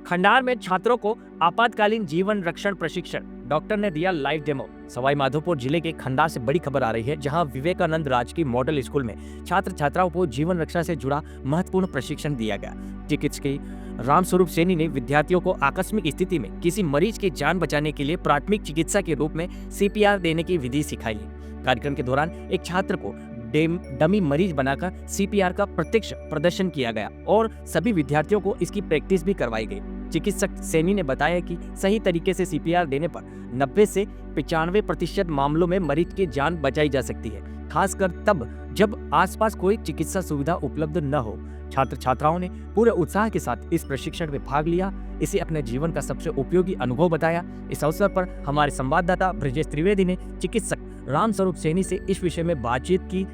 खंडार में छात्रों को आपातकालीन जीवन रक्षण प्रशिक्षण, डॉक्टर ने दिया लाइव डेमो। सवाई माधोपुर जिले के खंडार से बड़ी खबर आ रही है, जहां विवेकानंद राजकीय मॉडल स्कूल में छात्र छात्राओं को जीवन रक्षा से जुड़ा महत्वपूर्ण प्रशिक्षण दिया गया। चिकित्सक रामस्वरूप सैनी ने विद्यार्थियों को आकस्मिक स्थिति में किसी मरीज की जान बचाने के लिए प्राथमिक चिकित्सा के रूप में सीपीआर देने की विधि सिखाई। कार्यक्रम के दौरान एक छात्र को डमी मरीज बनाकर सीपीआर का प्रत्यक्ष प्रदर्शन किया गया और सभी विद्यार्थियों को इसकी प्रैक्टिस भी करवाई गई। चिकित्सक सैनी ने बताया कि सही तरीके से सीपीआर देने पर 90 से 95% मामलों में मरीज की जान बचाई जा सकती है, खासकर तब जब आसपास कोई चिकित्सा सुविधा उपलब्ध न हो। छात्र छात्राओं ने पूरे उत्साह के साथ इस प्रशिक्षण में भाग लिया, इसे अपने जीवन का सबसे उपयोगी अनुभव बताया। इस अवसर पर हमारे संवाददाता ब्रजेश त्रिवेदी ने चिकित्सक रामस्वरूप सैनी से इस विषय में बातचीत की,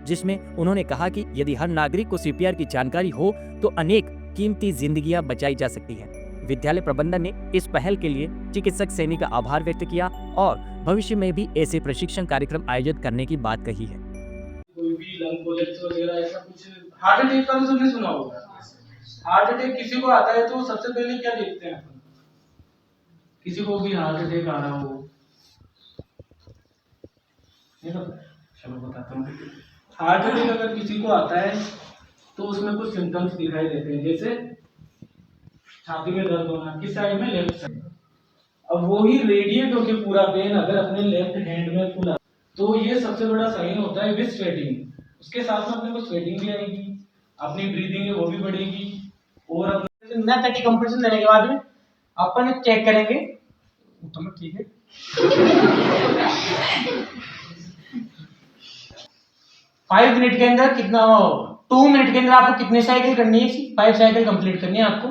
जिसमें उन्होंने कहा कि यदि हर नागरिक को सीपीआर की जानकारी हो तो अनेक कीमती जिंदगियां बचाई जा सकती हैं। विद्यालय प्रबंधन ने इस पहल के लिए चिकित्सक सैनी का आभार व्यक्त किया और भविष्य में भी ऐसे प्रशिक्षण कार्यक्रम आयोजित करने की बात कही है। कोई भी लंग कोलैप्स वगैरह ऐसा कुछ, हार्ट अटैक का तो तुमने सुना होगा। हार्ट अटैक किसी को आता है तो सबसे पहले क्या देखते हैं अपन? किसी को भी हार्ट अटैक आ रहा हो, नहीं तो चलो बताता हूँ। हार्ट अटैक अगर किसी को आता है तो उसमें कुछ सिम्टम्स दिखाई देते हैं, जैसे छाती में दर्द होना, किस साइड में? Left side. अब वो ही रेडिएट होके पूरा पेन अगर अपने लेफ्ट हैंड में खुला तो ये सबसे बड़ा साइन होता है विद स्वेटिंग। उसके साथ में अपने को स्वेटिंग भी आएगी, अपनी ब्रीदिंग है वो भी बढ़ेगी और अपने 30 कंप्रेशन देने के बाद में अपन चेक करेंगे तो ठीक है। 5 मिनट के अंदर कितना, 2 मिनट के अंदर आपको कितने साइकिल करनी है? 5 साइकिल कंप्लीट करनी है आपको,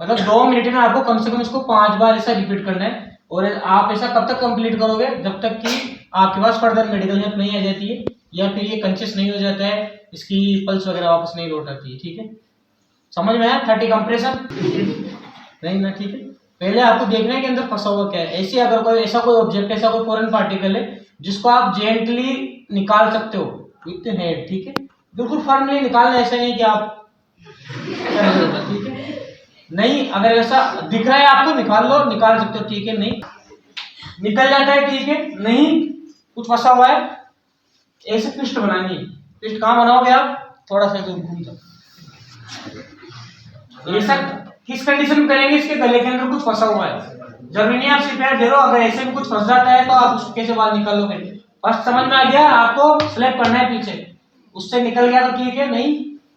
मतलब 2 मिनट में आपको कम से कम इसको 5 बार ऐसा रिपीट करना है। और आप ऐसा कब तक कंप्लीट करोगे? जब तक कि आपके पास फर्दर मेडिकल हेल्प नहीं आ जाती है या फिर ये कॉन्शियस नहीं हो जाता है, इसकी पल्स वगैरह वापस नहीं लौट आती है। ठीक है, समझ में आया? 30 कंप्रेशन नहीं ना? ठीक है, पहले आपको देखना है कि अंदर फंसा हुआ क्या है। ऐसे अगर कोई ऐसा कोई ऑब्जेक्ट, ऐसा कोई फॉरेन पार्टिकल है जिसको आप जेंटली निकाल सकते हो विथ हेड, ठीक है, बिल्कुल फर्मली निकालना, ऐसा नहीं कि आप ठीक है, नहीं, अगर ऐसा दिख रहा है आपको निकाल लो, निकाल सकते हो, ठीक है, नहीं निकल जाता है, ठीक है, नहीं कुछ फंसा हुआ है, ऐसे ट्विस्ट बनानी है। ट्विस्ट कहाँ बनाओगे आप? थोड़ा सा घूम जाओ, ऐसा किस कंडीशन में करेंगे? इसके गले के अंदर कुछ फंसा हुआ है, जरूरी नहीं आप सीपीआर दे रहे हो, अगर ऐसे भी कुछ फंस जाता है तो आप उसको कैसे बाहर निकालोगे? फर्स्ट समझ में आ गया? आपको स्लैप करना है पीछे, उससे निकल गया तो ठीक है, नहीं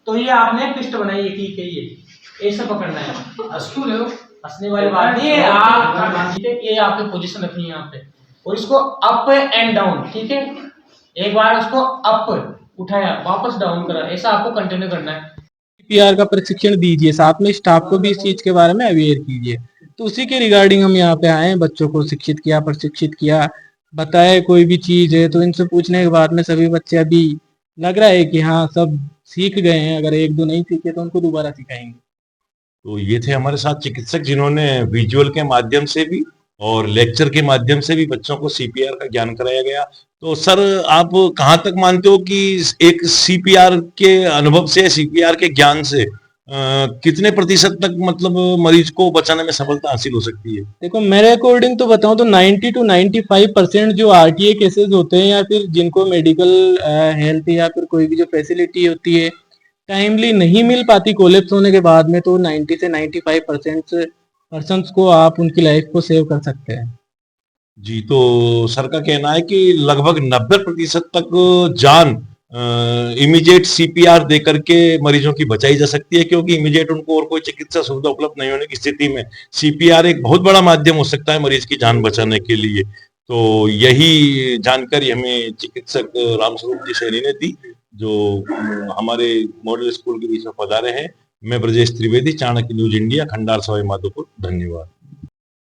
तो ये आपने ट्विस्ट बनाई है, ठीक है, ये ऐसे पकड़ना है। हंसू रहे हो, हंसने वाली बात नहीं है, आप ये आपकी पोजीशन रखनी है यहाँ पे और इसको अप एंड डाउन, ठीक है, एक बार उसको अप उठाया वापस डाउन करा, ऐसा आपको कंटिन्यू करना है। सीपीआर का प्रशिक्षण दीजिए, साथ में स्टाफ को भी इस चीज के बारे में अवेयर कीजिए। तो उसी के रिगार्डिंग हम यहाँ पे आए हैं, बच्चों को शिक्षित किया, प्रशिक्षित किया, बताए कोई भी चीज है तो इनसे पूछने के बाद में सभी बच्चे अभी लग रहा है कि हाँ सब सीख गए हैं, अगर एक दो नहीं सीखे तो उनको दोबारा सिखाएंगे। तो ये थे हमारे साथ चिकित्सक जिन्होंने विजुअल के माध्यम से भी और लेक्चर के माध्यम से भी बच्चों को सीपीआर का ज्ञान कराया गया। तो सर, आप कहाँ तक मानते हो कि एक सीपीआर के अनुभव से, सीपीआर के ज्ञान से कितने प्रतिशत तक मतलब मरीज को बचाने में सफलता हासिल हो सकती है? देखो, मेरे अकॉर्डिंग तो बताऊं तो 90 to 95% जो आरटीए केसेस होते हैं या फिर जिनको मेडिकल हेल्थ या फिर कोई भी जो फैसिलिटी होती है टाइमली नहीं मिल पाती कोलैप्स होने के बाद में, तो 90 से 95% पर्सन्स को आप उनकी लाइफ को सेव कर सकते हैं। जी, तो सर का कहना है कि लगभग 90% तक जान इमीडिएट सीपीआर दे करके मरीजों की बचाई जा सकती है, क्योंकि इमीडिएट उनको और कोई चिकित्सा सुविधा उपलब्ध नहीं होने की स्थिति में सीपीआर एक बहुत बड़ा माध्यम हो सकता है मरीज की जान बचाने के लिए। तो यही जानकारी हमें चिकित्सक रामस्वरूप जी सैनी ने दी, जो हमारे मॉडल स्कूल के बीच में पधारे हैं। मैं ब्रजेश त्रिवेदी, चाणक्य न्यूज इंडिया, खंडार सवाई माधोपुर। धन्यवाद।